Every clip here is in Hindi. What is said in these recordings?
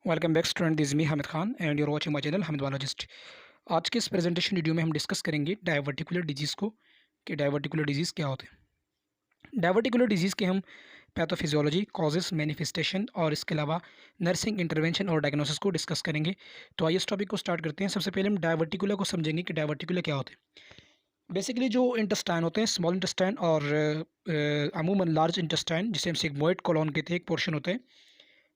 Welcome back student, this me Hamid Khan and your watching my channel Hamid biologist. आज के इस प्रेजेंटेशन वीडियो में हम डिस्कस करेंगे डायवर्टिकुलर डिजीज़ को कि डायवर्टिकुलर डिजीज़ क्या होते हैं। डायवर्टिकुलर डिजीज़ के हम पैथोफिजियोलॉजी, कॉजेस, मैनिफेस्टेशन और इसके अलावा नर्सिंग इंटरवेंशन और डायग्नोसिस को डिस्कस करेंगे। तो आइए इस टॉपिक को स्टार्ट करते हैं। सबसे पहले हम डायवर्टिकुलर को समझेंगे कि डायवर्टिकुलर क्या होते हैं। बेसिकली जो इंटेस्टाइन होते हैं, स्मॉल इंटेस्टाइन और अमूमन लार्ज इंटेस्टाइन, जिसे हम सिग्मोइड कोलोन कहते हैं, एक पोर्शन होते हैं।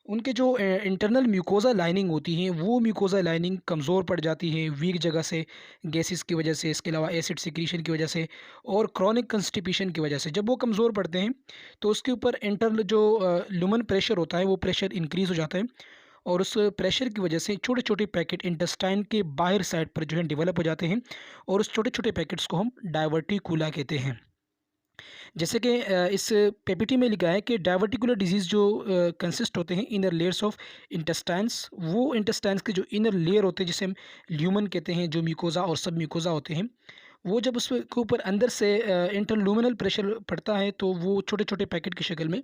उनके जो इंटरनल म्यूकोज़ा लाइनिंग होती हैं, वो म्यूकोज़ा लाइनिंग कमज़ोर पड़ जाती है वीक जगह से, गैसेस की वजह से, इसके अलावा एसिड सिक्रीशन की वजह से और क्रॉनिक कंस्टिपेशन की वजह से। जब वो कमज़ोर पड़ते हैं तो उसके ऊपर इंटरनल जो ल्यूमन प्रेशर होता है, वो प्रेशर इंक्रीज़ हो जाता है और उस प्रेशर की वजह से छोटे-छोटे पैकेट इंटेस्टाइन के बाहर साइड पर जो है डेवलप हो जाते हैं और उस छोटे-छोटे पैकेट्स को हम डायवर्टिकुला कहते हैं। जैसे कि इस पीपीटी में लिखा है कि डायवर्टिकुलर डिजीज़ जो कंसिस्ट होते हैं इनर लेयर्स ऑफ इंटेस्टाइन्स, वो इंटेस्टाइन्स के जो इनर लेयर होते हैं जिसे हम ल्यूमन कहते हैं, जो म्यूकोज़ा और सब म्यूकोज़ा होते हैं, वो जब उसके ऊपर अंदर से इंटरल्यूमिनल प्रेशर पड़ता है तो वो छोटे-छोटे पैकेट की शक्ल में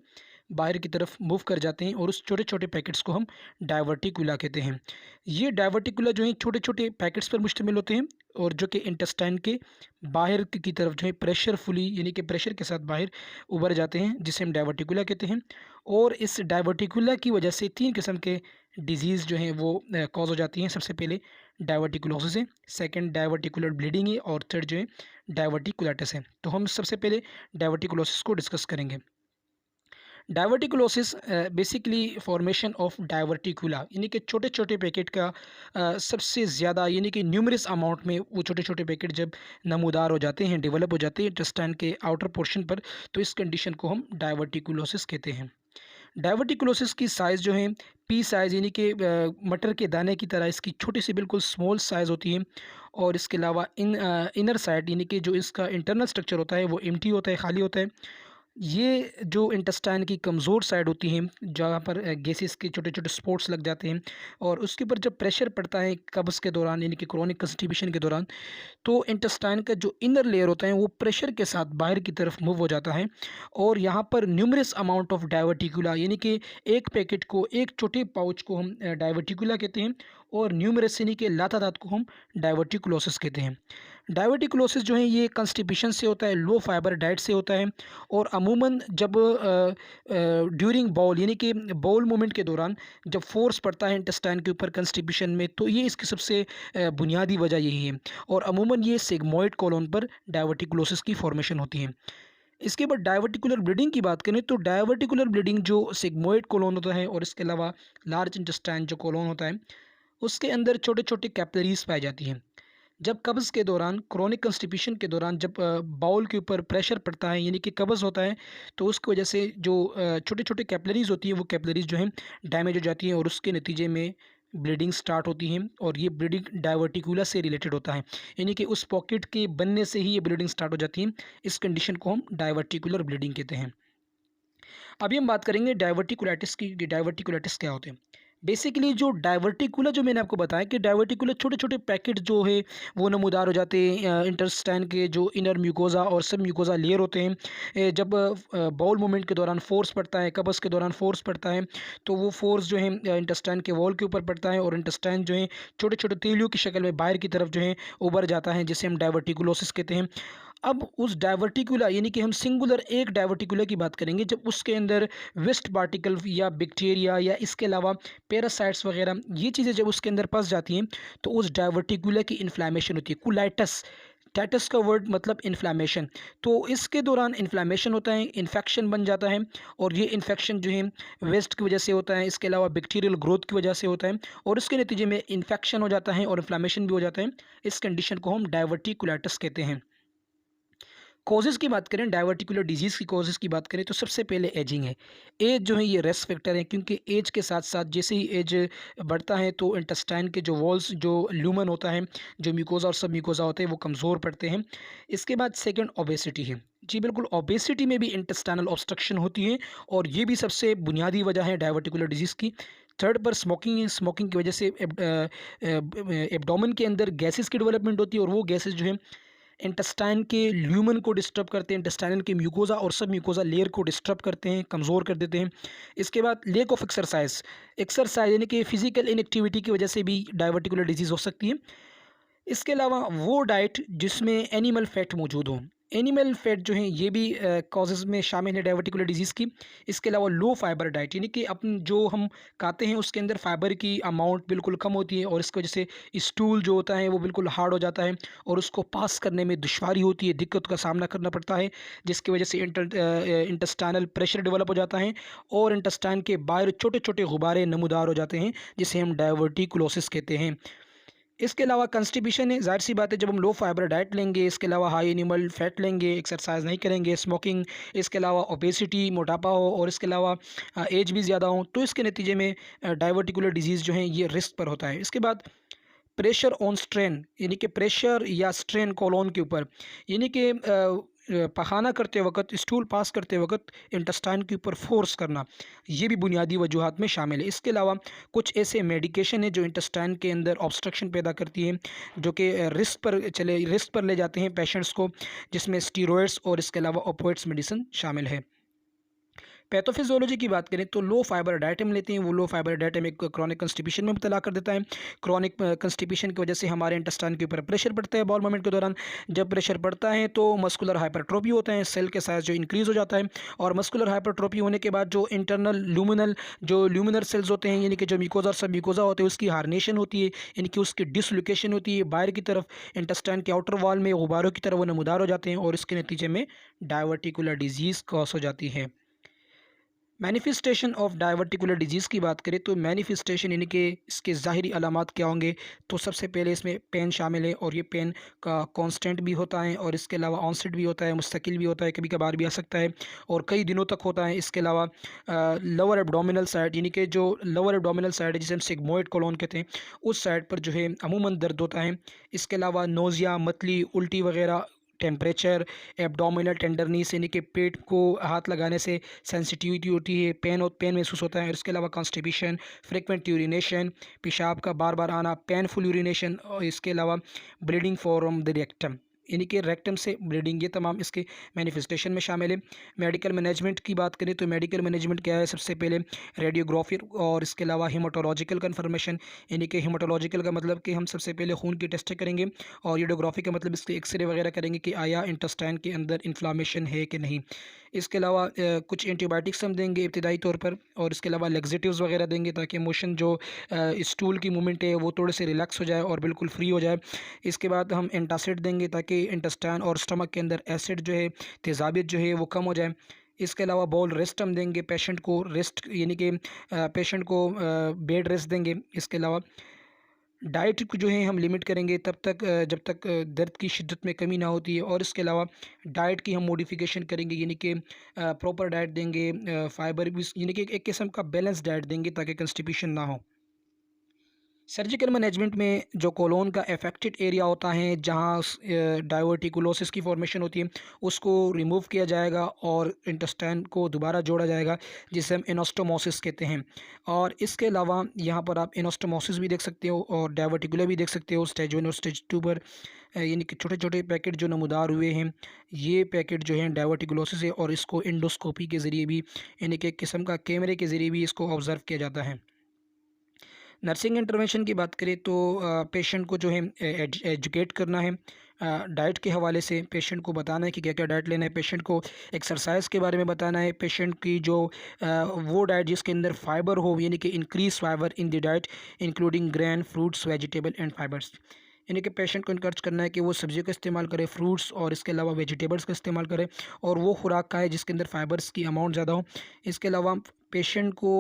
बाहर की तरफ मूव कर जाते हैं और उस छोटे-छोटे पैकेट्स को हम डायवर्टिकुला कहते हैं। ये डायवर्टिकुला जो है छोटे-छोटे पैकेट्स पर मुश्तमिल होते हैं और जो कि इंटेस्टाइन के बाहर की तरफ जो है प्रेशरफुली, यानी कि प्रेशर के साथ बाहर उभर जाते हैं, जिसे हम डायवर्टिकुला कहते हैं। और इस डायवर्टिकुला की वजह से 3 किस्म के डिजीज़ जो हैं वो कॉज़ हो जाती हैं। सबसे पहले डायवर्टिकुलोसिस है, सेकंड डायवर्टिकुलर ब्लीडिंग है और थर्ड जो है डायवर्टिकुलाइटिस है। तो हम सबसे पहले डायवर्टिकुलोसिस को डिस्कस करेंगे। Diverticulosis basically formation of diverticula, यानी कि छोटे-छोटे पैकेट का सबसे ज़्यादा, यानी कि न्यूमरस अमाउंट में वो छोटे-छोटे पैकेट जब नमूदार हो जाते हैं, डेवलप हो जाते हैं इंटेस्टाइन के आउटर पोर्शन पर, तो इस कंडीशन को हम डायवर्टिकुलोसिस कहते हैं। डायवर्टिकुलोसिस की साइज़ जो है पी साइज़, यानी कि मटर के दाने की तरह इसकी छोटी सी बिल्कुल स्मॉल साइज़ होती है और इसके अलावा इनर साइड, यानी कि जो इसका इंटरनल स्ट्रक्चर होता है वो एम्प्टी होता है, खाली होता है। ये जो इंटेस्टाइन की कमज़ोर साइड होती है, जहाँ पर गैसेस के छोटे-छोटे स्पॉट्स लग जाते हैं और उसके ऊपर जब प्रेशर पड़ता है कब्ज़ के दौरान, यानी कि क्रोनिक कंस्टिपेशन के दौरान, तो इंटेस्टाइन का जो इनर लेयर होता है वो प्रेशर के साथ बाहर की तरफ मूव हो जाता है और यहाँ पर न्यूमरस अमाउंट ऑफ डायवर्टिकुला, यानी कि एक पैकेट को, एक छोटे पाउच को हम डायवर्टिकुला कहते हैं और न्यूमरस यानी कि लातादात को हम डायवर्टिकुलोसिस कहते हैं। डायवर्टिकुलोसिस जो है ये कंस्टिपेशन से होता है, लो फाइबर डाइट से होता है और अमूमन जब ड्यूरिंग बाउल, यानी कि बाउल मूवमेंट के दौरान जब फोर्स पड़ता है इंटेस्टाइन के ऊपर कंस्टिपेशन में, तो ये इसकी सबसे बुनियादी वजह यही है और अमूमन ये सिग्मोइड कोलोन पर डायवर्टिकुलोसिस की फॉर्मेशन होती है। इसके बाद डायवर्टिकुलर ब्लीडिंग की बात करें तो डायवर्टिकुलर ब्लीडिंग जो सिग्मोइड कोलोन होता है और इसके अलावा लार्ज इंटेस्टाइन जो कोलोन होता है, उसके अंदर छोटे-छोटे कैपिलरीज़ पाई जाती हैं। जब कब्ज़ के दौरान, क्रोनिक कंस्टिपेशन के दौरान जब बाउल के ऊपर प्रेशर पड़ता है, यानी कि कब्ज़ होता है, तो उसकी वजह से जो छोटे-छोटे कैपिलरीज़ होती हैं, वो कैपिलरीज़ जो हैं डैमेज हो जाती हैं और उसके नतीजे में ब्लीडिंग स्टार्ट होती है और ये ब्लीडिंग डायवर्टिकुला से रिलेटेड होता है, यानी कि उस पॉकेट के बनने से ही ये ब्लीडिंग स्टार्ट हो जाती है। इस कंडीशन को हम डायवर्टिकुलर ब्लीडिंग कहते हैं। अभी हम बात करेंगे डायवर्टिकुलाइटिस की कि डायवर्टिकुलाइटिस क्या होते हैं। बेसिकली जो डायवर्टिकुला, जो मैंने आपको बताया कि डायवर्टिकुला छोटे-छोटे पैकेट जो है वो नमूदार हो जाते हैं इंटेस्टाइन के जो इनर म्यूकोज़ा और सब म्यूकोज़ा लेयर होते हैं। जब बाउल मूवमेंट के दौरान फ़ोर्स पड़ता है, कब्ज़ के दौरान फ़ोर्स पड़ता है, तो वो फ़ोर्स जो है इंटेस्टाइन के वॉल के ऊपर पड़ता है और इंटेस्टाइन जो है छोटे-छोटे तीलियों की शक्ल में बाहर की तरफ जो है उभर जाता है, जिसे हम डायवर्टिकुलोसिस कहते हैं। अब उस डायवर्टिकुला, यानी कि हम सिंगुलर एक डायवर्टिकुला की बात करेंगे, जब उसके अंदर वेस्ट पार्टिकल या बैक्टीरिया या इसके अलावा पैरासाइट्स वगैरह ये चीज़ें जब उसके अंदर फंस जाती हैं, तो उस डायवर्टिकुला की इन्फ्लेमेशन होती है। कुलाइटिस, टाइटस का वर्ड मतलब इन्फ्लेमेशन। तो इसके दौरान इन्फ्लेमेशन होता है, इन्फेक्शन बन जाता है और ये इन्फेक्शन जो है वेस्ट की वजह से होता है, इसके अलावा बैक्टीरियल ग्रोथ की वजह से होता है और इसके नतीजे में इन्फेक्शन हो जाता है और इन्फ्लेमेशन भी हो जाता है। इस कंडीशन को हम डायवर्टिकुलाइटिस कहते हैं। कॉजेज़ की बात करें, डायवर्टिकुलर डिजीज़ की कॉजेज़ की बात करें, तो सबसे पहले एजिंग है। एज जो है ये रिस्क फैक्टर है, क्योंकि एज के साथ साथ जैसे ही एज बढ़ता है तो इंटेस्टाइन के जो वॉल्स, जो ल्यूमन होता है, जो म्यूकोज़ा और सब म्यूकोज़ा होते हैं, वो कमज़ोर पड़ते हैं। इसके बाद सेकंड ओबेसिटी है। जी बिल्कुल, ओबेसिटी में भी इंटेस्टाइनल ऑब्स्ट्रक्शन होती है और ये भी सबसे बुनियादी वजह है डायवर्टिकुलर डिजीज़ की। थर्ड पर स्मोकिंग है। स्मोकिंग की वजह से एब्डोमेन के अंदर गैसेज़ की डेवलपमेंट होती है और वो गैसेज़ जो है इंटेस्टाइन के ल्यूमन को डिस्टर्ब करते हैं, इंटेस्टाइनल के म्यूकोज़ा और सब म्यूकोज़ा लेयर को डिस्टर्ब करते हैं, कमज़ोर कर देते हैं। इसके बाद लैक ऑफ एक्सरसाइज, एक्सरसाइज यानी कि फिजिकल इनएक्टिविटी की वजह से भी डायवर्टिकुलर डिजीज़ हो सकती है। इसके अलावा वो डाइट जिसमें एनिमल फैट मौजूद हो, एनिमल फैट जो हैं ये भी कॉजेज़ में शामिल है डायवर्टिकुलर डिजीज़ की। इसके अलावा लो फाइबर डाइट यानी कि अपन जो हम खाते हैं उसके अंदर फाइबर की अमाउंट बिल्कुल कम होती है और इसकी वजह से स्टूल जो होता है वो बिल्कुल हार्ड हो जाता है और उसको पास करने में दुश्वारी होती है, दिक्कत का सामना करना पड़ता है, जिसकी वजह से इंटेस्टाइनल प्रेशर डेवलप हो जाता है और इंटेस्टाइन के बाहर छोटे छोटे गुब्बारे नमूदार हो जाते हैं, जिसे हम डायवर्टिकुलोसिस कहते हैं। इसके अलावा कंस्टिपेशन है, ज़ाहिर सी बात है जब हम लो फाइबर डाइट लेंगे, इसके अलावा हाई एनिमल फैट लेंगे, एक्सरसाइज नहीं करेंगे, स्मोकिंग, इसके अलावा ओबेसिटी मोटापा हो और इसके अलावा एज भी ज़्यादा हो, तो इसके नतीजे में डायवर्टिकुलर डिजीज़ जो हैं ये रिस्क पर होता है। इसके बाद प्रेशर ऑन स्ट्रेन यानी कि प्रेशर या स्ट्रेन कोलोन के ऊपर, यानी कि पखाना करते वक्त, स्टूल पास करते वक्त इंटेस्टाइन के ऊपर फोर्स करना, ये भी बुनियादी वजूहात में शामिल है। इसके अलावा कुछ ऐसे मेडिकेशन है जो इंटेस्टाइन के अंदर ऑब्स्ट्रक्शन पैदा करती है, जो कि रिस्क पर ले जाते हैं पेशेंट्स को, जिसमें स्टीरॉयड्स और इसके अलावा ओपियोइड्स मेडिसिन शामिल है। पैथोफिजियोलॉजी की बात करें तो लो फाइबर डाइट हम लेते हैं, वो लो फाइबर डाइट हमें क्रॉनिक कंस्टिपेशन में मुब्तला कर देता है। क्रॉनिक कंस्टिपेशन की वजह से हमारे इंटेस्टाइन के ऊपर प्रेशर पड़ता है बाउल मूवमेंट के दौरान। जब प्रेशर पड़ता है तो मस्कुलर हाइपरट्रोफी होता है, सेल के साइज जो इंक्रीज़ हो जाता है और मस्कुलर हाइपरट्रोफी होने के बाद जो इंटरनल ल्यूमिनर सेल्स होते हैं, यानी कि जो म्यूकोजा और सब म्यूकोजा होते हैं, उसकी हार्नेशन होती है, यानी कि उसकी डिसलोकेशन होती है, बाहर की तरफ इंटेस्टाइन के आउटर वॉल में गुब्बारों की तरह वो नमूदार हो जाते हैं और इसके नतीजे में डायवर्टिकुलर डिजीज़ कॉज हो जाती है। मैनिफेस्टेशन ऑफ डायवर्टिकुलर डिजीज़ की बात करें तो मैनिफेस्टेशन यानी कि इसके ज़ाहिरी अलामात क्या होंगे, तो सबसे पहले इसमें पेन शामिल है और ये पेन का कांस्टेंट भी होता है और इसके अलावा ऑनसेट भी होता है, मुस्तकिल भी होता है, कभी कभार भी आ सकता है और कई दिनों तक होता है। इसके अलावा लोअर एब्डोमिनल साइड यानी कि जो लोअर एब्डोमिनल साइड है जिसे हम सिग्मोइड कोलोन कहते हैं, उस साइड पर जो है अमूमन दर्द होता है। इसके अलावा नोज़िया, मतली, उल्टी वगैरह, टेम्परेचर, एब्डोमिनल टेंडरनीस यानी कि पेट को हाथ लगाने से सेंसिटिविटी होती है, पेन महसूस होता है और इसके अलावा कॉन्स्टिपेशन, फ्रीक्वेंट यूरिनेशन, पेशाब का बार बार आना, पेनफुल यूरिनेशन और इसके अलावा ब्लीडिंग फ्रॉम द रेक्टम यानी कि रेक्टम से ब्लीडिंग, ये तमाम इसके मैनिफेस्टेशन में शामिल है। मेडिकल मैनेजमेंट की बात करें तो मेडिकल मैनेजमेंट क्या है, सबसे पहले रेडियोग्राफी और इसके अलावा हीमाटोलॉजिकल कन्फर्मेशन, यानी कि हीमाटोलॉजिकल का मतलब कि हम सबसे पहले खून की टेस्ट करेंगे और रेडियोग्राफी का मतलब इसके एक्सरे वगैरह करेंगे कि आया इंटेस्टाइन के अंदर इन्फ्लामेशन है कि नहीं। इसके अलावा कुछ एंटीबायोटिक्स हम देंगे इब्तदाई तौर पर और इसके अलावा लेग्जेटिव्स वगैरह देंगे ताकि मोशन जो स्टूल की मूवमेंट है वो थोड़े से रिलैक्स हो जाए और बिल्कुल फ्री हो जाए। इसके बाद हम एंटासिड देंगे ताकि इंटेस्टाइन और स्टमक के अंदर एसिड जो है, तेज़ाबियत जो है वो कम हो जाए। इसके अलावा बॉल रेस्ट हम देंगे, पेशेंट को रेस्ट यानी कि पेशेंट को बेड रेस्ट देंगे। इसके अलावा डाइट को जो है हम लिमिट करेंगे तब तक जब तक दर्द की शिद्दत में कमी ना होती है और इसके अलावा डाइट की हम मॉडिफिकेशन करेंगे, यानी कि प्रॉपर डाइट देंगे, फाइबर भी यानी कि एक किस्म का बैलेंस डाइट देंगे ताकि कंस्टिपेशन ना हो। सर्जिकल मैनेजमेंट में जो कोलोन का अफेक्टेड एरिया होता है जहाँ डाइवर्टिकुलोसिस की फॉर्मेशन होती है उसको रिमूव किया जाएगा और इंटेस्टाइन को दोबारा जोड़ा जाएगा, जिसे हम एनास्टोमोसिस कहते हैं। और इसके अलावा यहाँ पर आप एनास्टोमोसिस भी देख सकते हो और डाइवर्टिकुलर भी देख सकते हो स्टेज 1 और स्टेज 2 पर, यानी कि छोटे छोटे पैकेट जो नमूदार हुए हैं, ये पैकेट जो हैं डाइवर्टिकुलोसिस है और इसको इंडोस्कोपी के ज़रिए भी यानी कि एक किस्म का कैमरे के ज़रिए भी इसको ऑब्ज़र्व किया जाता है। नर्सिंग इंटरवेंशन की बात करें तो पेशेंट को जो है एजुकेट करना है, डाइट के हवाले से पेशेंट को बताना है कि क्या क्या डाइट लेना है, पेशेंट को एक्सरसाइज के बारे में बताना है, पेशेंट की जो वो डाइट जिसके अंदर फाइबर हो यानी कि increase fibre in the diet including grain, fruits, vegetable and fibres, यानी कि पेशेंट को इनकरेज करना है कि वो सब्जियों का इस्तेमाल करे, फ्रूट्स और इसके अलावा वेजिटेबल्स का इस्तेमाल करे और वो खुराक खाए जिसके अंदर फाइबर्स की अमाउंट ज़्यादा हो। इसके अलावा पेशेंट को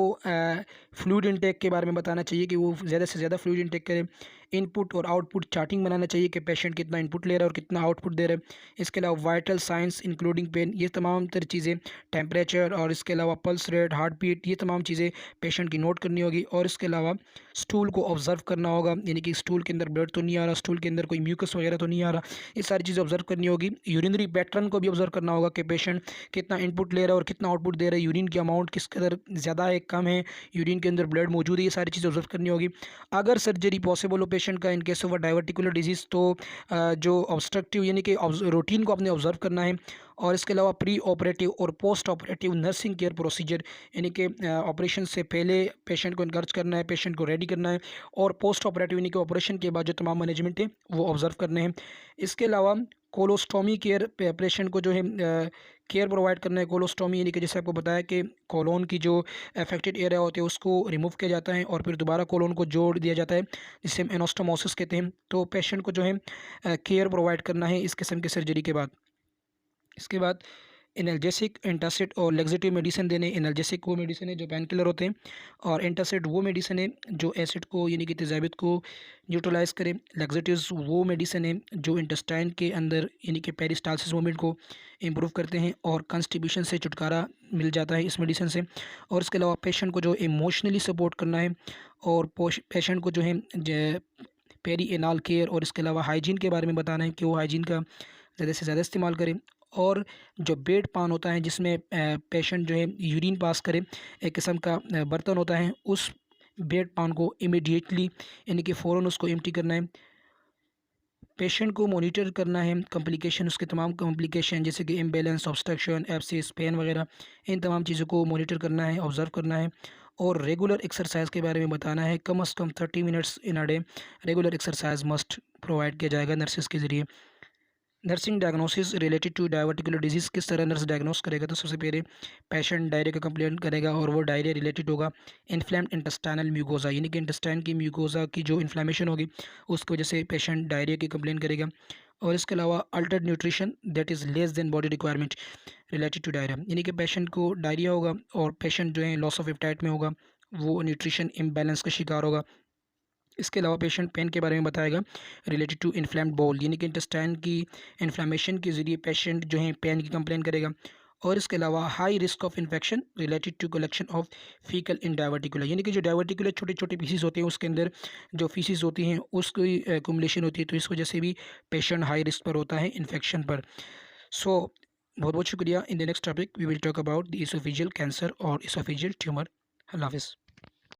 फ्लूइड इंटेक के बारे में बताना चाहिए कि वो ज़्यादा से ज़्यादा फ्लूइड इंटेक करे। इनपुट और आउटपुट चार्टिंग बनाना चाहिए कि पेशेंट कितना इनपुट ले रहा है और कितना आउटपुट दे रहा है। इसके अलावा वाइटल साइंस इंक्लूडिंग पेन, ये तमाम तरह चीज़ें, टेम्परेचर और इसके अलावा पल्स रेट, हार्ट बीट, ये तमाम चीज़ें पेशेंट की नोट करनी होगी। और इसके अलावा स्टूल को ऑब्ज़र्व करना होगा, यानी कि स्टूल के अंदर ब्लड तो नहीं आ रहा, स्टूल के अंदर कोई म्यूकस वगैरह तो नहीं आ रहा, ये सारी चीज़ें ऑब्ज़र्व करनी होगी। यूरिनरी पैटर्न को भी ऑब्ज़र्व करना होगा कि पेशेंट कितना इनपुट ले रहा है और कितना आउटपुट दे रहा है, यूरिन की अमाउंट किस कदर ज़्यादा है, कम है, यूरिन के अंदर ब्लड मौजूद है, ये सारी चीज़ें ऑब्जर्व करनी होगी। अगर सर्जरी पॉसिबल हो पेशेंट का इन केस ऑफ डाइवर्टिकुलर डिजीज़, तो जो ऑब्स्ट्रक्टिव यानी कि रूटीन को आपने ऑब्जर्व करना है। और इसके अलावा प्री ऑपरेटिव और post operative nursing care procedure, यानी कि ऑपरेशन से पहले पेशेंट को इनकरेज करना है, पेशेंट को रेडी करना है, और पोस्ट ऑपरेटिव यानी कि ऑपरेशन के बाद जो तमाम मैनेजमेंट है वो ऑब्जर्व करने हैं। इसके अलावा कोलोस्टोमी केयर, पेशेंट को जो है केयर प्रोवाइड करना है। कोलोस्टोमी यानी कि जैसे आपको बताया कि कोलोन की जो अफेक्टेड एरिया होते हैं उसको रिमूव किया जाता है और फिर दोबारा कोलोन को जोड़ दिया जाता है, जिसे हम एनास्टोमोसिस कहते हैं। तो पेशेंट को जो है केयर प्रोवाइड करना है इस किस्म की सर्जरी के बाद। इसके बाद एनाल्जेसिक, एंटासिड और लेक्सेटिव मेडिसिन देने। एनाल्जेसिक वो मेडिसिन है जो पेन किलर होते हैं, और एंटासिड वो मेडिसिन है जो एसिड को यानी कि तेज़ाबियत को न्यूट्रलाइज करे। लेक्सेटिव्स वो मेडिसिन है जो इंटेस्टाइन के अंदर यानी कि पेरिस्टालसिस मूवमेंट को इम्प्रूव करते हैं और कॉन्स्टिपेशन से छुटकारा मिल जाता है इस मेडिसिन से। और इसके अलावा पेशेंट को जो इमोशनली सपोर्ट करना है, और पेशेंट को जो है पेरी एनाल केयर और इसके अलावा हाइजीन के बारे में बताना है कि वो हाइजीन का ज़्यादा से ज़्यादा इस्तेमाल करें। और जो बेड पान होता है जिसमें पेशेंट जो है यूरिन पास करे, एक किस्म का बर्तन होता है, उस बेड पान को इमीडिएटली यानी कि फ़ौरन उसको एम्प्टी करना है। पेशेंट को मॉनिटर करना है कॉम्प्लिकेशन, उसके तमाम कॉम्प्लिकेशन जैसे कि इम्बैलेंस, ऑब्स्ट्रक्शन, एब्सिस, पेन वगैरह, इन तमाम चीज़ों को मॉनिटर करना है, ऑब्ज़र्व करना है। और रेगुलर एक्सरसाइज के बारे में बताना है, कम से कम 30 minutes in a day regular exercise must provide किया जाएगा नर्सेज़ के ज़रिए। Nursing diagnosis related to diverticular disease, किस तरह नर्स डायग्नोस करेगा? तो सबसे पहले पेशेंट डायरिया का कंप्लेंट करेगा और वो डायरिया रिलेटेड होगा इन्फ्लेम्ड इंटेस्टाइनल म्यूकोसा, यानी कि इंटेस्टाइन की म्यूकोसा की जो इन्फ्लेमेशन होगी उसकी वजह से पेशेंट डायरिया की कंप्लेंट करेगा। और इसके अलावा altered nutrition that is less than body requirement related to diarrhoea, यानी कि पेशेंट को डायरिया होगा और पेशेंट जो है लॉस ऑफ एपेटाइट में होगा, वो न्यूट्रिशन इम्बैलेंस का शिकार होगा। इसके अलावा पेशेंट पेन के बारे में बताएगा रिलेटेड टू इन्फ्लेम्ड बाउल, यानी कि इंटेस्टाइन की इन्फ्लेमेशन के ज़रिए पेशेंट जो है पेन की कंप्लेन करेगा। और इसके अलावा high risk of infection related to collection of faecal in diverticular, यानी कि जो डाइवर्टिकुलर छोटे छोटे पीसीज होते हैं उसके अंदर जो फीसिस होती हैं उसकी एक्युमुलेशन होती है, तो इस वजह से भी पेशेंट हाई रिस्क पर होता है इन्फेक्शन पर। सो बहुत बहुत शुक्रिया। In the next topic we will talk about the oesophageal cancer और इसोफेजियल ट्यूमर। अल्लाह हाफिज़।